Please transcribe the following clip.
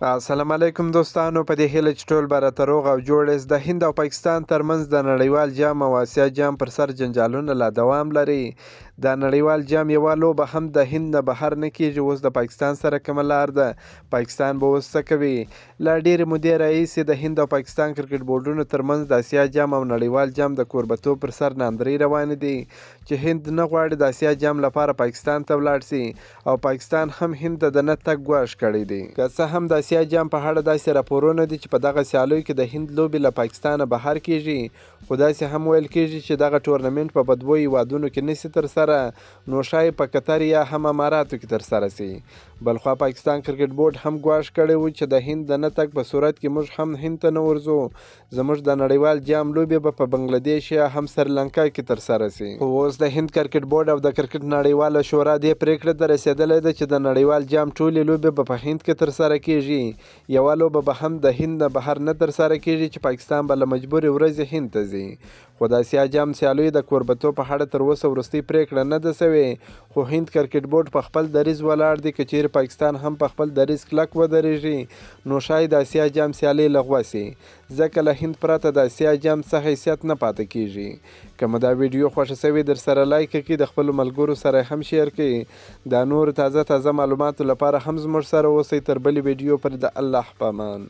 السلام علیکم دوستانو، په دې هیله چې ټول به راته روغ او جوړ یاست. د هند او پاکستان ترمنځ د نړیوال جام او آسیا جام پر سر جنجالونه لا دوام لري. د نړیوال جام یوه لوبه هم د هند نه بهر نه کیږي. اوس د پاکستان سره کومه لار ده؟ پاکستان به اوس څه کوي؟ له ډېرې مودې راهیسې د هند او پاکستان کرکټ بورډونو ترمنځ د آسیا جام او نړیوال جام د کوربتوب پر سر ناندرۍ روانې دي چې هند نه غواړي د آسیا جام لپاره پاکستان ته ولاړ سي او پاکستان هم هند ته د نه تګ ګواښ کړی دی. که څه هم د آسیا جام په اړه داسې راپورونه دي چې په دغه سیالیو کې د هند لوبې له پاکستانه بهر کیږي، خو داسې هم ویل کیږي چې دغه ټورنمنټ په بدوو هیوادونو کې نشي ترسره، نو ښایي په قطر یا هم اماراتو کې ترسره سي. بلخوا پاکستان کرکټ بورډ هم ګواښ کړی و چې د هند د نه تګ په صورت کې موږ هم هند ته نه ورځو. زموږ د نړیوال جام لوبې به په بنګلادیش یا هم سریلانکا کې ترسره سي. خو اوس د هند کرکټ بورډ او د کرکټ نړیواله شورا دې پریکړې ته رسېدلی ده چې د نړیوال جام ټولې لوبې به په هند کې ترسره کیږي. یوه لوبه به هم د هند نه بهر نه ترسره کیږي چې پاکستان به له مجبورې ورځې هند ته ځي. خو د آسیا جام سیالیو د کوربتوب په اړه تر اوسه وروستۍ پریکړه نه ده سوې، خو هند کرکټ بورډ په خپل دریځ ولاړ دی. که چیرې پاکستان هم په خپل دریځ کلک ودرېږي نو ښایي د آسیا جام سیالۍ لغوه سي، ځکه له هند پرته د آسیا جام څه حیثیت نه پاتې کیږي. که مو دا ویډیو خوښه سوې در سره لایک کړئ، د خپلو ملګرو سره هم شیر کړئ. دا نور تازه معلوماتو لپاره هم زموږ سره اوسئ. تر بلې ویډیو پورې د الله په امان.